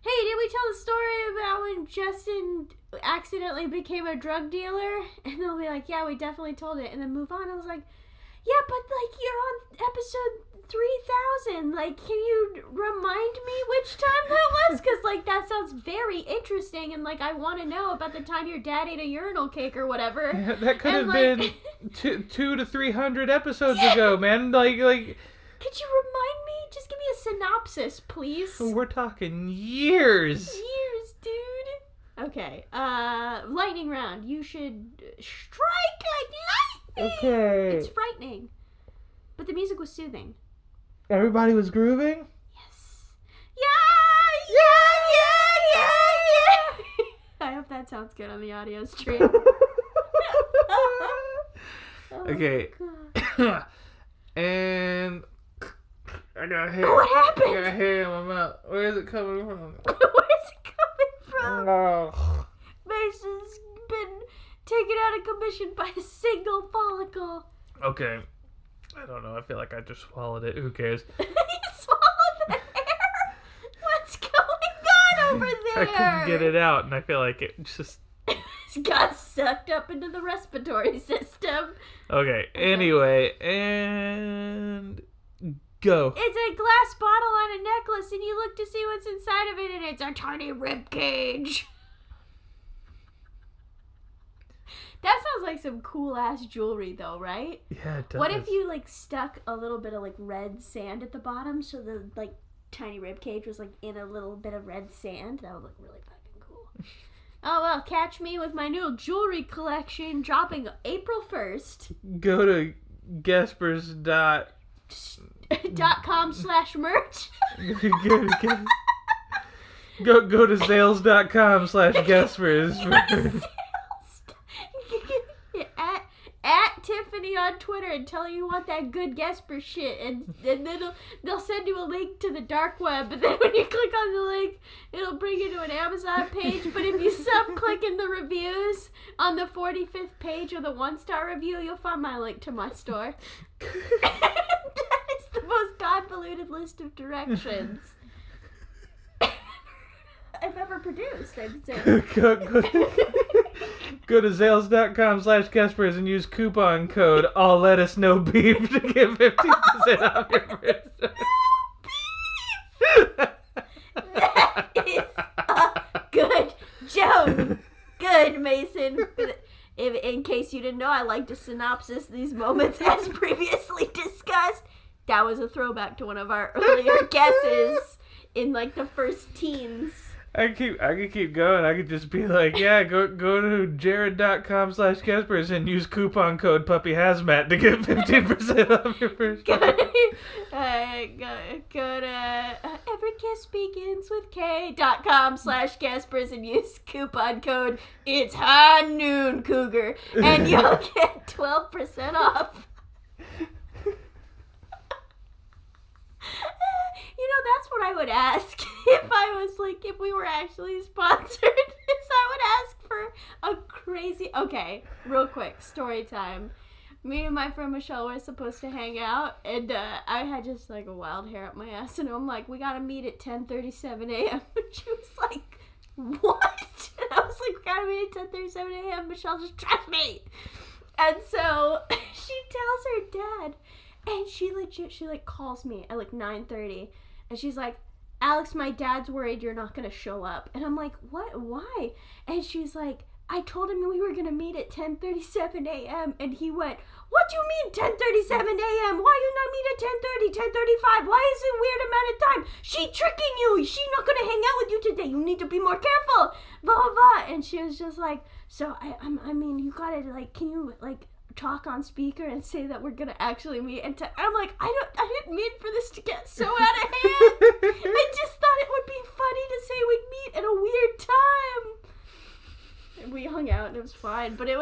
hey, did we tell the story about when Justin accidentally became a drug dealer? And they'll be like, yeah, we definitely told it, and then move on. I was like, yeah, but like you're on episode 3000. Like, can you remind me which time that was? Because like that sounds very interesting, and like I want to know about the time your dad ate a urinal cake or whatever. Yeah, that could have been 200 to 300 episodes ago, man. Like. Could you remind me? Just give me a synopsis, please. We're talking years. Years, dude. Okay. Lightning round. You should strike like lightning. Okay. It's frightening, but the music was soothing. Everybody was grooving? Yes. Yeah. I hope that sounds good on the audio stream. Okay. God. And I got hair. What happened? I got hair in my mouth. Where is it coming from? Where's it coming from? No. Mason's been taken out of commission by a single follicle. Okay. I don't know. I feel like I just swallowed it. Who cares? You swallowed the hair? What's going on over there? I couldn't get it out, and I feel like it just... It got sucked up into the respiratory system. Okay. Anyway, and... Go. It's a glass bottle on a necklace, and you look to see what's inside of it, and it's a tiny rib cage. That sounds like some cool ass jewelry, though, right? Yeah, it does. What if you like stuck a little bit of like red sand at the bottom, so the like tiny rib cage was like in a little bit of red sand? That would look really fucking cool. Oh well, catch me with my new jewelry collection dropping April 1st. Go to .com/merch. Go to sales.com/GuESPers. at Tiffany on Twitter and tell her you want that good GuESPer shit, and then they'll send you a link to the dark web, and then when you click on the link, it'll bring you to an Amazon page. But if you click in the reviews on the 45th page of the 1-star review, you'll find my link to my store. That is the most convoluted list of directions I've ever produced, I'd say. Go to sales.com/GuESPers and use coupon code I'll let us know beef to get 15% off your first. That is a good joke. Good, Mason. In case you didn't know, I like to synopsis these moments as previously discussed. That was a throwback to one of our earlier guesses in like the first teens. I could keep going. I could just be like, yeah, go to jared.com/GuESPers and use coupon code PuppyHazmat to get 15% off your first. Go to everykiss.begins-with-k.com/GuESPers and use coupon code It's High Noon Cougar and you'll get 12% off. You know, that's what I would ask if we were actually sponsored, is I would ask for a crazy... Okay, real quick, story time. Me and my friend Michelle were supposed to hang out, and I had just like a wild hair up my ass, and I'm like, we gotta meet at 10:37 a.m. And she was like, what? And I was like, we gotta meet at 10:37 a.m. Michelle, just trust me. And so she tells her dad, and she calls me at like 9:30, and she's like, Alex, my dad's worried you're not going to show up. And I'm like, what? Why? And she's like, I told him we were going to meet at 10:37 a.m. And he went, what do you mean 10:37 a.m.? Why you not meet at 10:30, 10:35? Why is it a weird amount of time? She tricking you. She not going to hang out with you today. You need to be more careful. Blah, blah, blah. And she was just like, so, I mean, you got to, like, can you, like, talk on speaker and say that we're gonna actually meet, and I'm like, I didn't mean for this to get so out of hand. I just thought it would be funny to say we'd meet at a weird time. And we hung out and it was fine, but I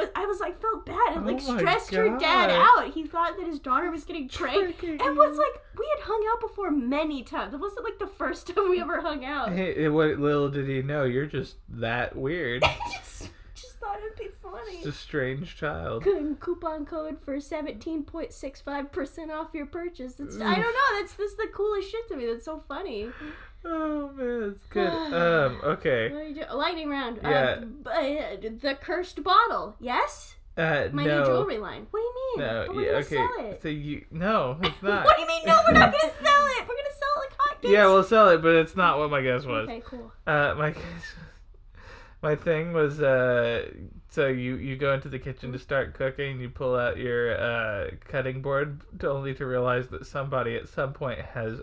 felt bad. It like stressed her dad out. He thought that his daughter was getting pranked, and was like, we had hung out before many times. It wasn't like the first time we ever hung out. Hey, what little did he know, you're just that weird. just thought it'd be funny. Just a strange child. Coupon code for 17.65% off your purchase. I don't know. That's the coolest shit to me. That's so funny. Oh man, it's good. Okay. What are you doing? Lightning round. Yeah. The cursed bottle. Yes. My no. new jewelry line. What do you mean? No. But we're Yeah. gonna Okay. sell it. So no, it's not. What do you mean? No, we're not gonna sell it. We're gonna sell it like hotcakes. Yeah, we'll sell it, but it's not what my guess was. Okay, cool. My thing was so you go into the kitchen to start cooking, you pull out your cutting board only to realize that somebody at some point has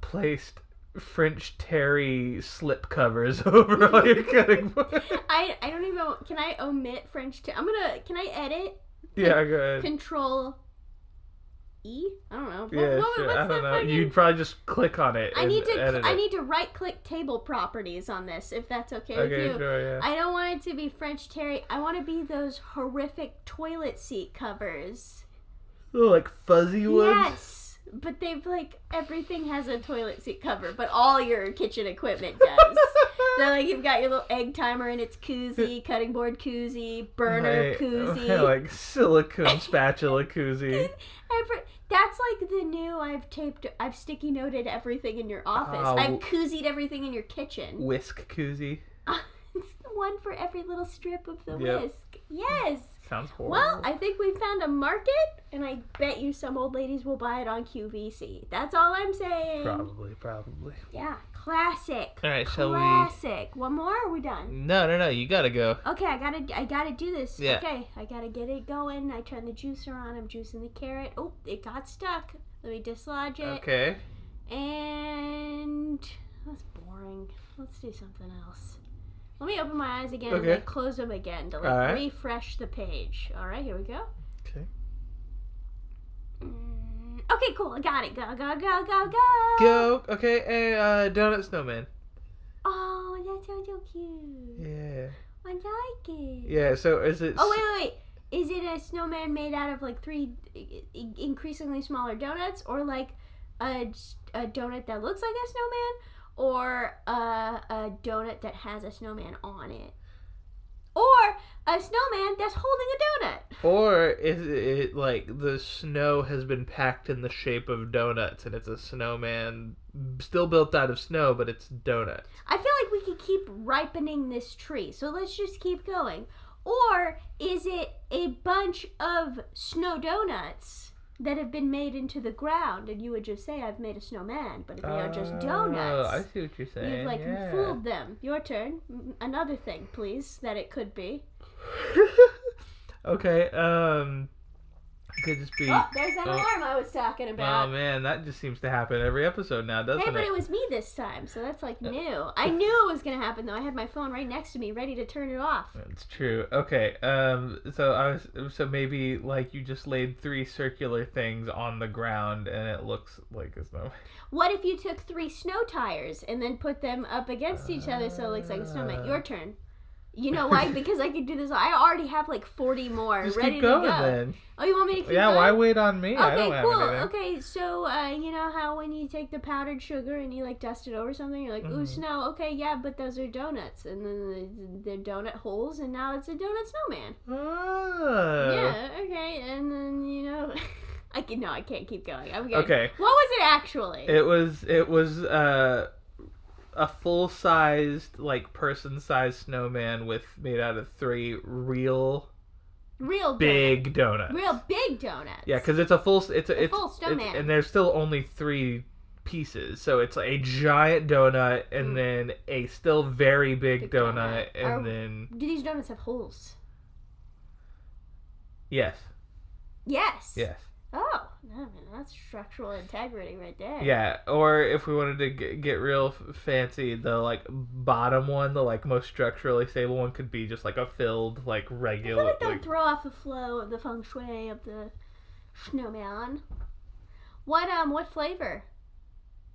placed French terry slip covers over all your cutting board. I don't even. Can I omit French? Can I edit? Yeah, go ahead. Control E? I don't know. Sure. I don't know. You'd probably just click on it. I need edit to right click table properties on this, if that's okay with Okay, you. sure, yeah. I don't want it to be French terry. I want to be those horrific toilet seat covers. Oh, like fuzzy ones? Yes. But they've everything has a toilet seat cover, but all your kitchen equipment does. So you've got your little egg timer in its koozie, cutting board koozie, burner koozie. Like silicone spatula koozie. That's the new I've sticky noted everything in your office. I've koozied everything in your kitchen. Whisk koozie. It's one for every little strip of the whisk. Yes. Sounds horrible. Well, I think we found a market, and I bet you some old ladies will buy it on QVC. That's all I'm saying. Probably. Yeah, classic. All right, shall we? Classic. One more? Or are we done? No. You gotta go. Okay, I gotta do this. Yeah. Okay, I gotta get it going. I turn the juicer on. I'm juicing the carrot. Oh, it got stuck. Let me dislodge it. Okay. And that's boring. Let's do something else. Let me open my eyes again and Okay. then close them again to All right. refresh the page. All right, here we go. Okay. Okay, cool. I got it. Go. Go. Okay. Hey, donut snowman. Oh, that sounds so cute. Yeah. I like it. Yeah. So is it? Oh wait. Is it a snowman made out of 3 increasingly smaller donuts, or a donut that looks like a snowman, or a donut that has a snowman on it, or a snowman that's holding a donut? Or is it the snow has been packed in the shape of donuts and it's a snowman still built out of snow, but it's donuts? I feel like we could keep ripening this tree, so let's just keep going. Or is it a bunch of snow donuts that have been made into the ground, and you would just say, I've made a snowman, but they are just donuts. Oh, I see what you're saying. You've fooled them. Your turn. Another thing, please, that it could be. Okay, it could just be... Oh, there's that alarm I was talking about. Oh man, that just seems to happen every episode now, doesn't it? Hey, but it was me this time, so that's new. I knew it was going to happen, though. I had my phone right next to me, ready to turn it off. It's true. Okay, so maybe you just laid 3 circular things on the ground and it looks like a snowman. What if you took 3 snow tires and then put them up against each other so it looks like a snowman? Your turn. You know why? Because I could do this. I already have 40 more just ready keep going, to go. Then. Oh, you want me to keep going? Yeah, why wait on me? Okay, I don't have cool. anything. Okay, so you know how when you take the powdered sugar and you dust it over something, you're like, ooh, snow. Okay, yeah, but those are donuts, and then they're donut holes, and now it's a donut snowman. Oh. Yeah. Okay, and then I can't keep going. I'm good. Okay. What was it actually? It was a full-sized, person-sized snowman made out of 3 real big donuts. Real big donuts. Yeah, because it's a full snowman. and there's still only 3 pieces, so it's a giant donut and then a still very big donut, and then... Do these donuts have holes? Yes. Yes. Yes. Oh, no, man, that's structural integrity right there. Yeah, or if we wanted to get real fancy, the bottom one, the most structurally stable one, could be just a filled regular. I feel like that would throw off the flow of the feng shui of the snowman. What flavor?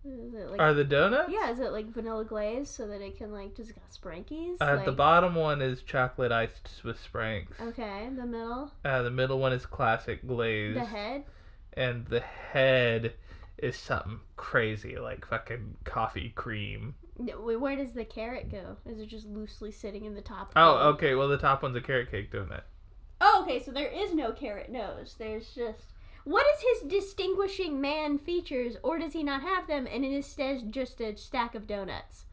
Is it Are the donuts? Yeah, is it vanilla glaze so that it can just got sprankies? The bottom one is chocolate iced Swiss Franks. Okay, the middle. The middle one is classic glaze. The head. And the head is something crazy, fucking coffee cream. Where does the carrot go? Is it just loosely sitting in the top? Oh, okay. Well, the top one's a carrot cake donut. Oh, okay. So there is no carrot nose. There's just... What is his distinguishing man features, or does he not have them, and it is instead just a stack of donuts?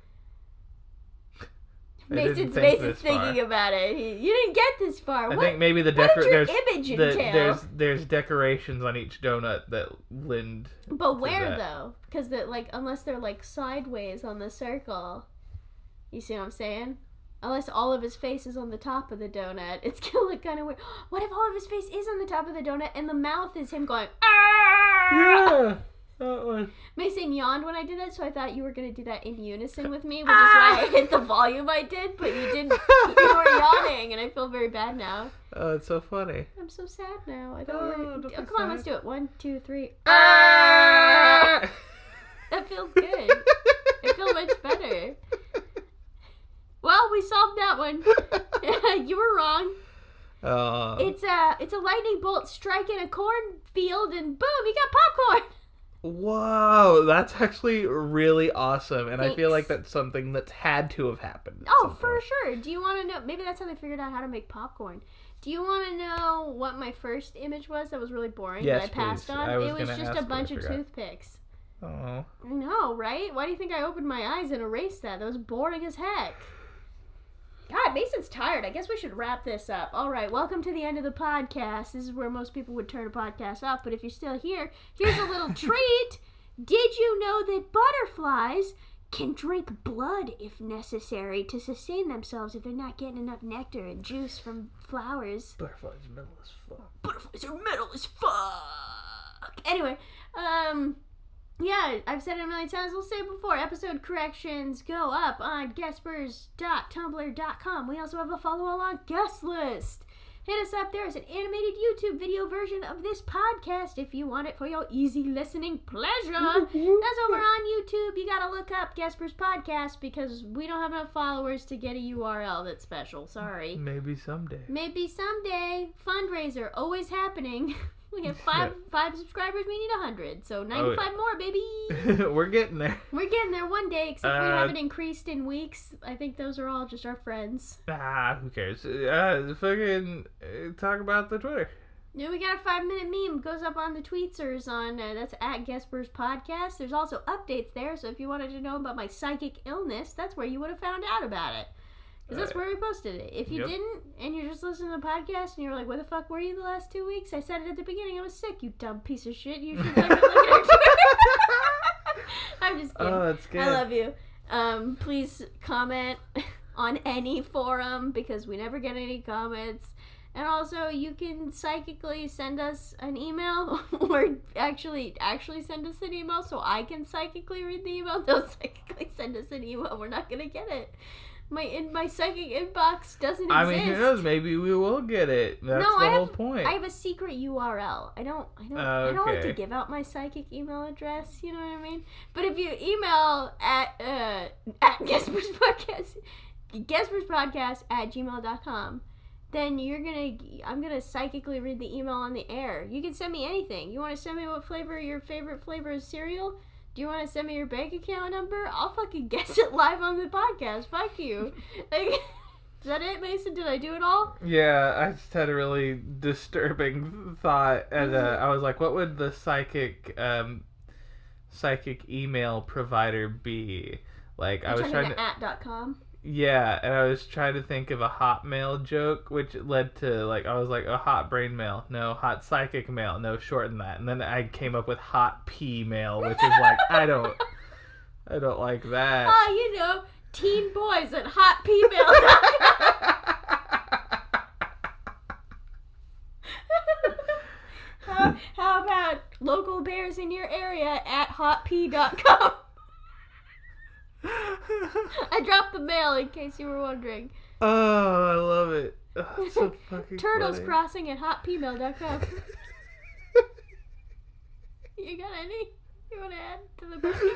Mason's thinking about it. You didn't get this far. I think maybe what did your image entail? There's decorations on each donut that lend. But where though? Because unless they're like sideways on the circle, you see what I'm saying? Unless all of his face is on the top of the donut, it's gonna look kind of weird. What if all of his face is on the top of the donut and the mouth is him going, ah! Yeah, that one. Mason yawned when I did it, so I thought you were gonna do that in unison with me, which is why I hit the volume I did, but you didn't. You were yawning, and I feel very bad now. Oh, it's so funny. I'm so sad now. I don't. Come on, let's do it. 1, 2, 3. Ah! That feels good. I feel much better. Well, we solved that one. You were wrong. It's a lightning bolt striking a cornfield, and boom, you got popcorn. Whoa, that's actually really awesome, and Thanks. I feel like that's something that's had to have happened. Oh, for sure. Do you want to know? Maybe that's how they figured out how to make popcorn. Do you want to know what my first image was that was really boring yes, that I passed please. on? It was just a bunch of toothpicks. Oh. No, right? Why do you think I opened my eyes and erased that? That was boring as heck. God, Mason's tired. I guess we should wrap this up. All right, welcome to the end of the podcast. This is where most people would turn a podcast off, but if you're still here, here's a little treat. Did you know that butterflies can drink blood if necessary to sustain themselves if they're not getting enough nectar and juice from flowers? Butterflies are metal as fuck. Butterflies are metal as fuck. Anyway, yeah, I've said it a million times. We'll say it before. Episode corrections go up on GuESPers.tumblr.com. We also have a follow-along guest list. Hit us up. There's an animated YouTube video version of this podcast if you want it for your easy listening pleasure. That's over on YouTube. You gotta look up GuESPers Podcast because we don't have enough followers to get a URL that's special. Sorry. Maybe someday. Maybe someday. Fundraiser always happening. We have five subscribers. We need 100. So 95 more, baby. We're getting there. We're getting there one day, except we haven't increased in weeks. I think those are all just our friends. Who cares? Fucking talk about the Twitter. Yeah, we got a 5-minute meme. Goes up on the tweetsers on, that's at GuESPers Podcast. There's also updates there, so if you wanted to know about my psychic illness, that's where you would have found out about it. Because that's where we posted it. If you didn't, and you're just listening to the podcast, and you're like, where the fuck were you the last 2 weeks? I said it at the beginning. I was sick, you dumb piece of shit. You should have been looking at Twitter. I'm just kidding. Oh, that's good. I love you. Please comment on any forum, because we never get any comments. And also, you can psychically send us an email, or actually send us an email so I can psychically read the email. Don't psychically send us an email. We're not going to get it. My psychic inbox doesn't exist. I mean, who knows? Maybe we will get it. That's the whole point. I have a secret URL. I don't like to give out my psychic email address. You know what I mean? But if you email at GuESPers Podcast, GuESPersPodcast@gmail.com, then I'm gonna psychically read the email on the air. You can send me anything. You want to send me what flavor your favorite flavor is cereal? Do you want to send me your bank account number? I'll fucking guess it live on the podcast. Fuck you. Like, is that it, Mason? Did I do it all? Yeah, I just had a really disturbing thought, and I was like, what would the psychic email provider be? Like, I was trying to @.com. Yeah, and I was trying to think of a Hotmail joke, which led to, like, I was like, a hot brain mail. No, hot psychic mail. No, shorten that. And then I came up with hot pee mail, which is like, I don't like that. teen boys at hotpmail.com. How about local bears in your area at hotpea.com? I dropped the mail in case you were wondering. Oh, I love it. Oh, it's so fucking Turtles funny. crossing at hotpmail.com. You got any? You want to add to the question?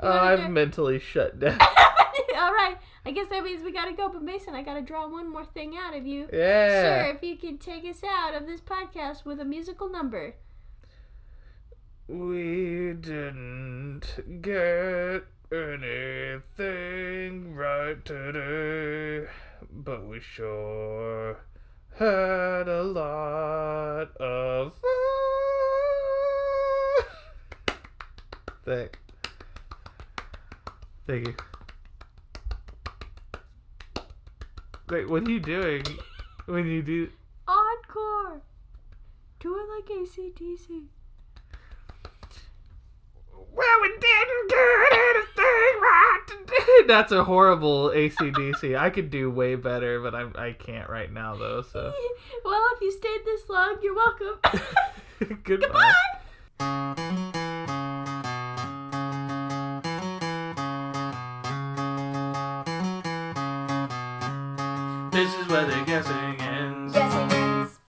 I've mentally shut down. All right. I guess that means we got to go. But Mason, I got to draw one more thing out of you. Yeah. Sure, if you could take us out of this podcast with a musical number. We didn't get anything right today, but we sure had a lot of fun. Thank you. Wait, what are you doing when you do... Encore. Do it like AC/DC. Well, we didn't do anything right today. That's a horrible AC/DC. I could do way better, but I can't right now, though, so... Well, if you stayed this long, you're welcome. Goodbye. This is where the guessing ends.